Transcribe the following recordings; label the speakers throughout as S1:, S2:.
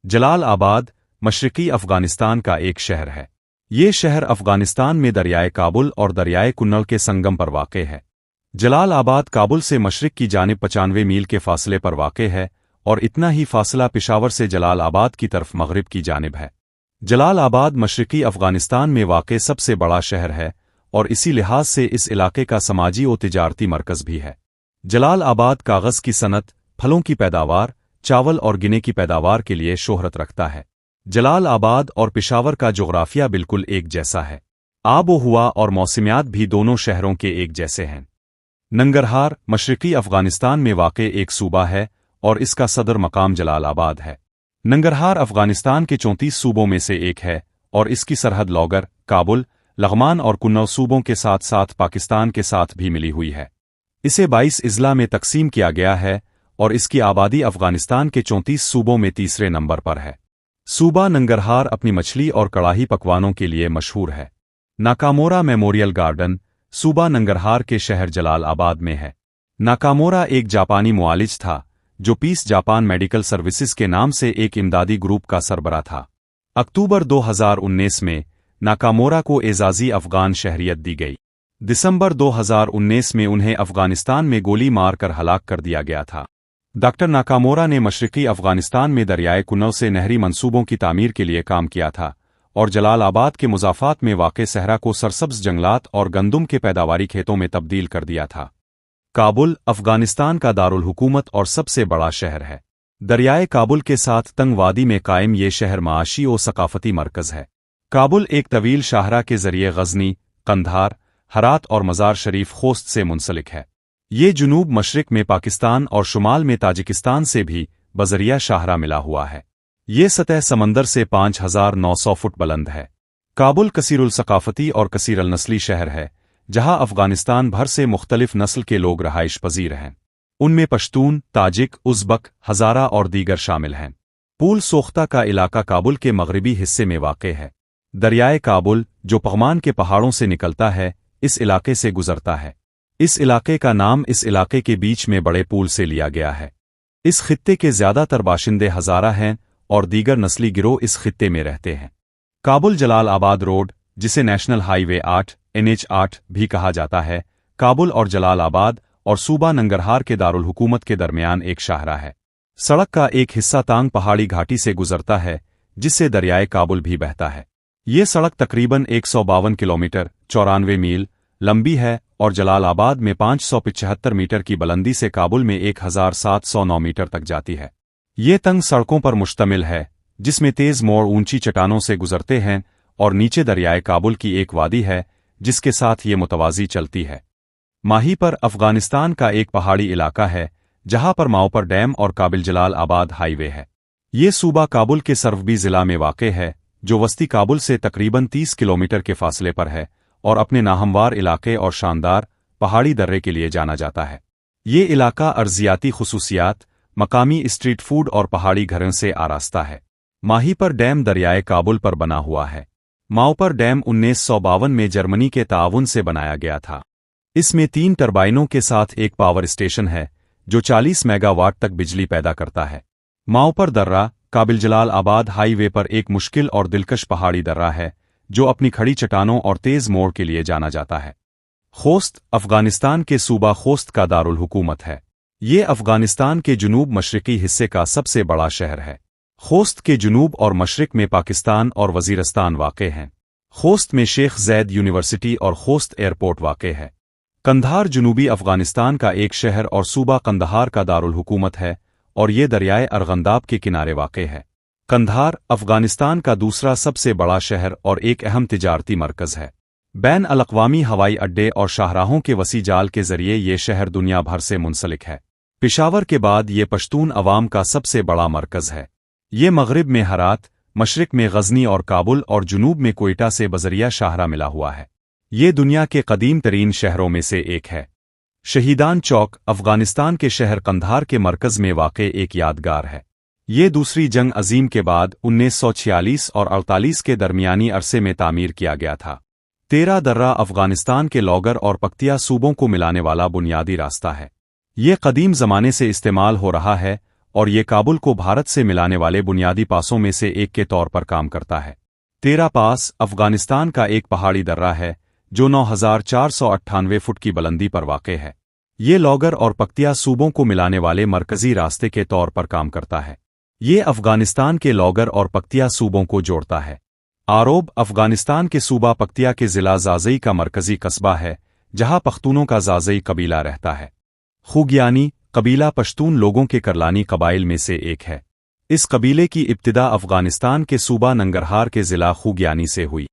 S1: جلال آباد مشرقی افغانستان کا ایک شہر ہے۔ یہ شہر افغانستان میں دریائے کابل اور دریائے کنڑ کے سنگم پر واقع ہے۔ جلال آباد کابل سے مشرق کی جانب 95 میل کے فاصلے پر واقع ہے اور اتنا ہی فاصلہ پشاور سے جلال آباد کی طرف مغرب کی جانب ہے۔ جلال آباد مشرقی افغانستان میں واقع سب سے بڑا شہر ہے اور اسی لحاظ سے اس علاقے کا سماجی و تجارتی مرکز بھی ہے۔ جلال آباد کاغذ کی صنعت، پھلوں کی پیداوار، چاول اور گنے کی پیداوار کے لیے شہرت رکھتا ہے۔ جلال آباد اور پشاور کا جغرافیہ بالکل ایک جیسا ہے۔ آب و ہوا اور موسمیات بھی دونوں شہروں کے ایک جیسے ہیں۔ ننگرہار مشرقی افغانستان میں واقع ایک صوبہ ہے اور اس کا صدر مقام جلال آباد ہے۔ ننگرہار افغانستان کے 34 صوبوں میں سے ایک ہے اور اس کی سرحد لوگر، کابل، لغمان اور کنڑ صوبوں کے ساتھ ساتھ پاکستان کے ساتھ بھی ملی ہوئی ہے۔ اسے 22 اضلاع میں تقسیم کیا گیا ہے اور اس کی آبادی افغانستان کے 34 صوبوں میں تیسرے نمبر پر ہے۔ صوبہ ننگرہار اپنی مچھلی اور کڑاہی پکوانوں کے لیے مشہور ہے۔ ناکامورا میموریل گارڈن صوبہ ننگرہار کے شہر جلال آباد میں ہے۔ ناکامورا ایک جاپانی معالج تھا جو پیس جاپان میڈیکل سروسز کے نام سے ایک امدادی گروپ کا سربراہ تھا۔ اکتوبر 2019 میں ناکامورا کو اعزازی افغان شہریت دی گئی۔ دسمبر 2019 میں انہیں افغانستان میں گولی مار کر ہلاک کر دیا گیا تھا۔ ڈاکٹر ناکامورا نے مشرقی افغانستان میں دریائے کنڑ سے نہری منصوبوں کی تعمیر کے لیے کام کیا تھا اور جلال آباد کے مضافات میں واقع صحرا کو سرسبز جنگلات اور گندم کے پیداواری کھیتوں میں تبدیل کر دیا تھا۔ کابل افغانستان کا دارالحکومت اور سب سے بڑا شہر ہے۔ دریائے کابل کے ساتھ تنگ وادی میں قائم یہ شہر معاشی و ثقافتی مرکز ہے۔ کابل ایک طویل شاہراہ کے ذریعے غزنی، قندھار، ہرات اور مزار شریف خوست سے منسلک ہے۔ یہ جنوب مشرق میں پاکستان اور شمال میں تاجکستان سے بھی بذریعہ شاہراہ ملا ہوا ہے۔ یہ سطح سمندر سے 5900 فٹ بلند ہے۔ کابل کثیر الثقافتی اور کثیر النسلی شہر ہے جہاں افغانستان بھر سے مختلف نسل کے لوگ رہائش پذیر ہیں۔ ان میں پشتون، تاجک، ازبک، ہزارہ اور دیگر شامل ہیں۔ پول سوختہ کا علاقہ کابل کے مغربی حصے میں واقع ہے۔ دریائے کابل جو پغمان کے پہاڑوں سے نکلتا ہے اس علاقے سے گزرتا ہے۔ اس علاقے کا نام اس علاقے کے بیچ میں بڑے پول سے لیا گیا ہے۔ اس خطے کے زیادہ تر باشندے ہزارہ ہیں اور دیگر نسلی گروہ اس خطے میں رہتے ہیں۔ کابل جلال آباد روڈ جسے نیشنل ہائی وے 8 NH8 بھی کہا جاتا ہے، کابل اور جلال آباد اور صوبہ ننگرہار کے دارالحکومت کے درمیان ایک شاہراہ ہے۔ سڑک کا ایک حصہ تانگ پہاڑی گھاٹی سے گزرتا ہے جس سے دریائے کابل بھی بہتا ہے۔ یہ سڑک تقریباً 152 کلومیٹر 94 میل لمبی ہے اور جلال آباد میں 575 میٹر کی بلندی سے کابل میں 1709 میٹر تک جاتی ہے۔ یہ تنگ سڑکوں پر مشتمل ہے جس میں تیز موڑ اونچی چٹانوں سے گزرتے ہیں اور نیچے دریائے کابل کی ایک وادی ہے جس کے ساتھ یہ متوازی چلتی ہے۔ ماہی پر افغانستان کا ایک پہاڑی علاقہ ہے جہاں پر ماؤپر ڈیم اور کابل جلال آباد ہائی وے ہے۔ یہ صوبہ کابل کے سربی ضلع میں واقع ہے جو وسطی کابل سے تقریباً 30 کلومیٹر کے فاصلے پر ہے اور اپنے ناہموار علاقے اور شاندار پہاڑی درے کے لیے جانا جاتا ہے۔ یہ علاقہ ارضیاتی خصوصیات، مقامی اسٹریٹ فوڈ اور پہاڑی گھروں سے آراستہ ہے۔ ماہی پر ڈیم دریائے کابل پر بنا ہوا ہے۔ ماؤپر ڈیم 1952 میں جرمنی کے تعاون سے بنایا گیا تھا۔ اس میں 3 ٹربائنوں کے ساتھ ایک پاور اسٹیشن ہے جو 40 میگا واٹ تک بجلی پیدا کرتا ہے۔ ماؤپر درہ کابل جلال آباد ہائی وے پر ایک مشکل اور دلکش پہاڑی درہ ہے جو اپنی کھڑی چٹانوں اور تیز موڑ کے لیے جانا جاتا ہے۔ خوست افغانستان کے صوبہ خوست کا دارالحکومت ہے۔ یہ افغانستان کے جنوب مشرقی حصے کا سب سے بڑا شہر ہے۔ خوست کے جنوب اور مشرق میں پاکستان اور وزیرستان واقع ہیں۔ خوست میں شیخ زید یونیورسٹی اور خوست ایئرپورٹ واقع ہے۔ قندھار جنوبی افغانستان کا ایک شہر اور صوبہ قندھار کا دارالحکومت ہے اور یہ دریائے ارغنداب کے کنارے واقع ہے۔ قندھار افغانستان کا دوسرا سب سے بڑا شہر اور ایک اہم تجارتی مرکز ہے۔ بین الاقوامی ہوائی اڈے اور شاہراہوں کے وسیع جال کے ذریعے یہ شہر دنیا بھر سے منسلک ہے۔ پشاور کے بعد یہ پشتون عوام کا سب سے بڑا مرکز ہے۔ یہ مغرب میں ہرات، مشرق میں غزنی اور کابل اور جنوب میں کوئٹہ سے بذریعہ شاہراہ ملا ہوا ہے۔ یہ دنیا کے قدیم ترین شہروں میں سے ایک ہے۔ شہیدان چوک افغانستان کے شہر قندھار کے مرکز میں واقع ایک یادگار ہے۔ یہ دوسری جنگ عظیم کے بعد 1946 اور 48 کے درمیانی عرصے میں تعمیر کیا گیا تھا۔ 13 درہ افغانستان کے لوگر اور پکتیا صوبوں کو ملانے والا بنیادی راستہ ہے۔ یہ قدیم زمانے سے استعمال ہو رہا ہے और ये काबुल को भारत से मिलाने वाले बुनियादी पासों में से एक के तौर पर काम करता है। तेरा पास अफगानिस्तान का एक पहाड़ी दर्रा है जो 9,498 फुट की बुलंदी पर वाक़ है। ये लॉगर और पख्तिया सूबों को मिलाने वाले मरकजी रास्ते के तौर पर काम करता है। ये अफगानिस्तान के लॉगर और पख्तिया सूबों को जोड़ता है। आरोब अफगानिस्तान के सूबा पख्तिया के ज़िला ज़ाज़ई का मरकजी कस्बा है, जहां पख्तूनों का ज़ाज़ई कबीला रहता है। खूगियानी कबीला पश्तून लोगों के करलानी कबाइल में से एक है। इस कबीले की इब्तिदा अफगानिस्तान के सूबा नंगरहार के ज़िला खूगियानी से हुई।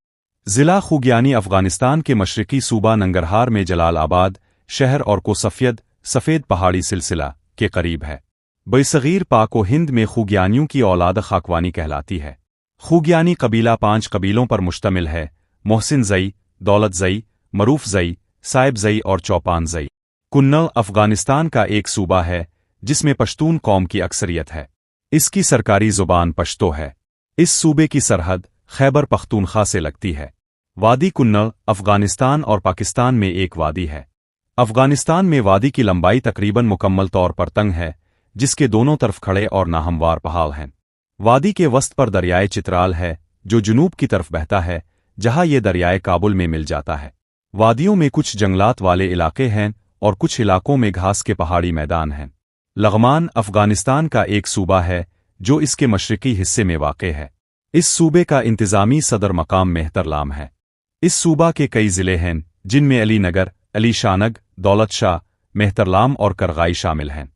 S1: ज़िला खूगियानी अफगानिस्तान के मशरकी सूबा नंगरहार में जलाल आबाद शहर और को सफ़ेद पहाड़ी सिलसिला के करीब है। बरसगीर पाक व हिंद में खूगियानियों की औलाद खाकवानी कहलाती है। खूगियानी कबीला 5 कबीलों पर मुश्तमिल है: मोहसिन ज़ई, दौलत ज़ई, मरूफ ज़ई, साहिब ज़ई और चौपान ज़ई। कुन्नल अफगानिस्तान का एक सूबा है जिसमें पश्तून कौम की अक्सरियत है। इसकी सरकारी ज़ुबान पश्तो है। इस सूबे की सरहद खैबर पख्तूनख्वा से लगती है। वादी कुन्नल अफगानिस्तान और पाकिस्तान में एक वादी है। अफगानिस्तान में वादी की लंबाई तकरीबन मुकम्मल तौर पर तंग है, जिसके दोनों तरफ खड़े और नाहमवार पहाड़ हैं। वादी के वस्त पर दरियाए चित्राल है जो जुनूब की तरफ बहता है, जहां ये दरियाए काबुल में मिल जाता है। वादियों में कुछ जंगलात वाले इलाके हैं और कुछ इलाकों में घास के पहाड़ी मैदान हैं। लग़मान अफगानिस्तान का एक सूबा है जो इसके मशरकी हिस्से में वाक़ है। इस सूबे का इंतज़ामी सदर मकाम मेहतरलाम है। इस सूबा के कई ज़िले हैं जिनमें अली नगर, अली शानग, दौलत शाह, मेहतरलाम और करगाई शामिल हैं।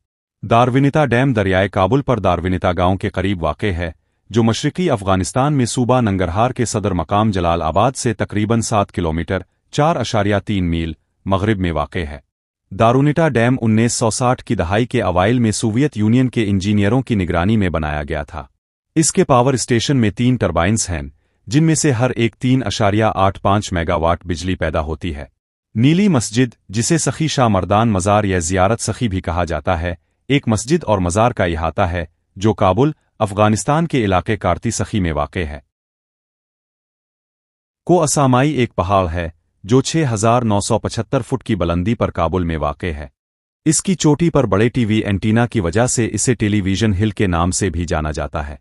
S1: दारविनिता डैम दरियाए काबुल पर दारविनिता गांव के करीब वाक़ है, जो मशरकी अफगानिस्तान में सूबा नंगरहार के सदर मकाम जलाल आबाद से तकरीबन 7 किलोमीटर 4.3 मील मगरिब में वाक़ है। दारुनिटा डैम 1960 की दहाई के अवाइल में सोवियत यूनियन के इंजीनियरों की निगरानी में बनाया गया था। इसके पावर स्टेशन में 3 टरबाइन्स हैं, जिनमें से हर एक 3.85 मेगावाट बिजली पैदा होती है। नीली मस्जिद, जिसे सखी शाह मर्दान मज़ार या ज़ियारत सखी भी कहा जाता है, एक मस्जिद और मज़ार का इहाता है जो काबुल अफगानिस्तान के इलाके कार्ती सखी में वाक़ है। को असामाई एक पहाड़ है जो 6,975 फुट की बुलंदी पर काबुल में वाक़ है। इसकी चोटी पर बड़े टीवी एंटीना की वजह से इसे टेलीविजन हिल के नाम से भी जाना जाता है।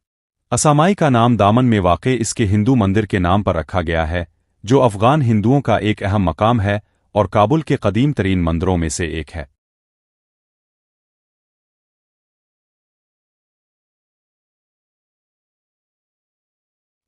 S1: असामाई का नाम दामन में वाक़ इसके हिंदू मंदिर के नाम पर रखा गया है, जो अफ़गान हिंदुओं का एक अहम मकाम है और काबुल के कदीम तरीन मंदिरों में से एक है।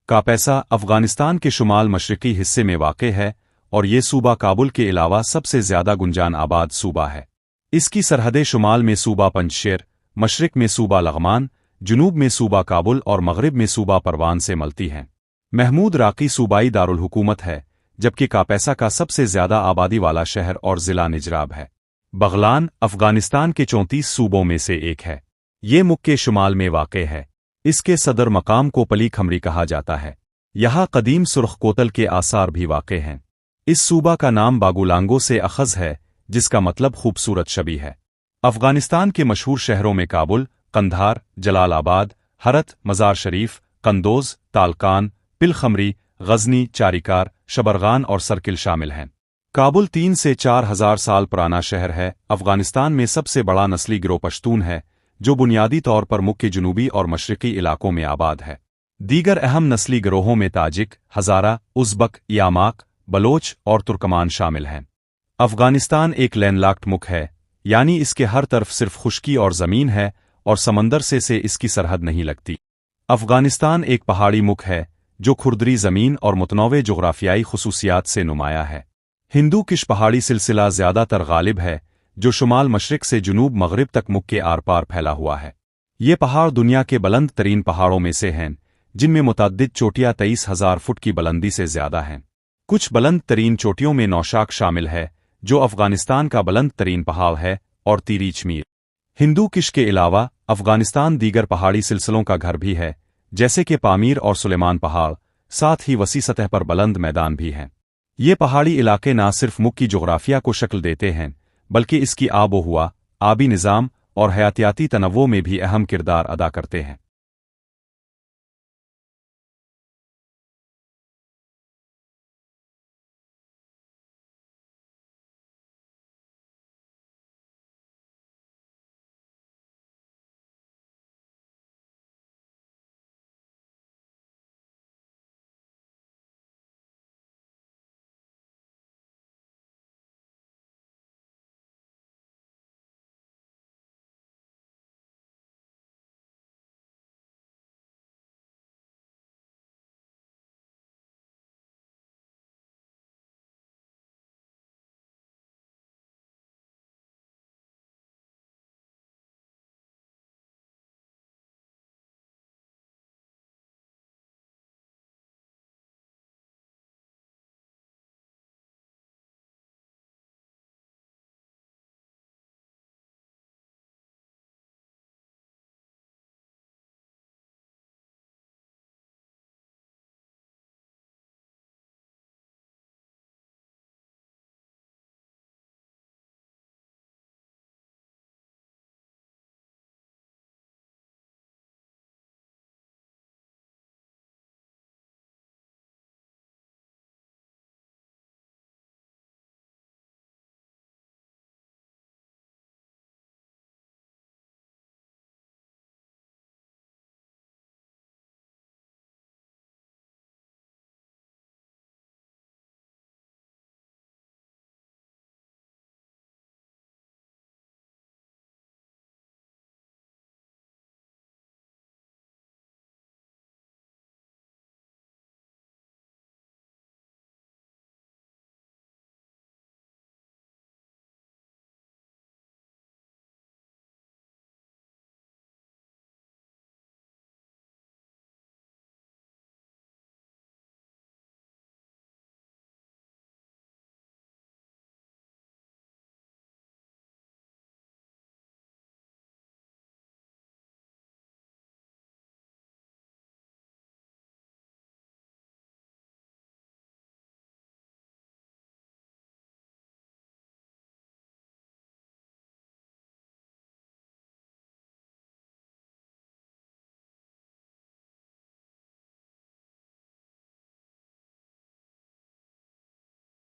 S1: कापैसा अफ़गानिस्तान के शुमाल मशरकी हिस्से में वाक़ है और ये सूबा काबुल के अलावा सबसे ज़्यादा गुंजान आबाद सूबा है। इसकी सरहदें शुमाल में सूबा पंजशेर, मशरिक में सूबा लग़मान, जुनूब में सूबा काबुल और मग़रिब में सूबा परवान से मिलती हैं। महमूद राक़ी सूबाई दारुल हुकूमत है, जबकि कापैसा का सबसे ज़्यादा आबादी वाला शहर और ज़िला निजराब है। बग़लान अफ़गानिस्तान के 34 सूबों में से एक है। ये मुल्क के शुमाल में वाक़ है। इसके सदर मकाम को पली खमरी कहा जाता है। यहाँ कदीम सुर्ख कोतल के आसार भी वाक़ हैं। इस सूबा का नाम बागुलांगो से अखज़ है, जिसका मतलब खूबसूरत शबी है। अफ़गानिस्तान के मशहूर शहरों में काबुल, कंधार, जलालाबाद, हरत, मज़ार शरीफ, कंदोज, तालकान, पिलखमरी, गज़नी, चारिकार, शबरगान और सर्किल शामिल हैं। काबुल 3 से 4 हज़ार साल पुराना शहर है। अफ़गानिस्तान में सबसे बड़ा नस्ली गिरोह पश्तून है, जो बुनियादी तौर पर मुख्य जुनूबी और मशरकी इलाकों में आबाद है। दीगर अहम नस्ली गिरोहों में ताजिक, हज़ारा, उज़्बक, यामाक, बलोच और तुर्कमान शामिल हैं। अफ़गानिस्तान एक लैंडलॉक्ड मुल्क है, यानी इसके हर तरफ सिर्फ खुश्की और ज़मीन है और समंदर से इसकी सरहद नहीं लगती। अफ़गानिस्तान एक पहाड़ी मुल्क है जो खुरदरी ज़मीन और मुतनव्वे जोग्राफियाई खुसूसियात से नुमाया है। हिंदू किश पहाड़ी सिलसिला ज़्यादातर गालिब है, जो शुमाल मशरिक से जुनूब मगरिब तक मुल्क के आर पार फैला हुआ है। ये पहाड़ दुनिया के बुलंद तरीन पहाड़ों में से हैं, जिनमें मुतअद्दिद चोटियाँ 23,000 फुट की बुलंदी से ज़्यादा हैं। कुछ बुलंद तरीन चोटियों में नौशाक शामिल है, जो अफ़गानिस्तान का बुलंद तरीन पहाड़ है, और तीरीच मीर। हिंदू किश के अलावा अफ़गानिस्तान दीगर पहाड़ी सिलसिलों का घर भी है, जैसे कि पामीर और सुलेमान पहाड़, साथ ही वसी सतह पर बुलंद मैदान भी हैं। ये पहाड़ी इलाके न सिर्फ मुल्क की जोग्राफिया को शक्ल देते हैं, बल्कि इसकी आबो हुआ, आबी निज़ाम और हयातियाती तनव्वो में भी अहम किरदार अदा करते हैं।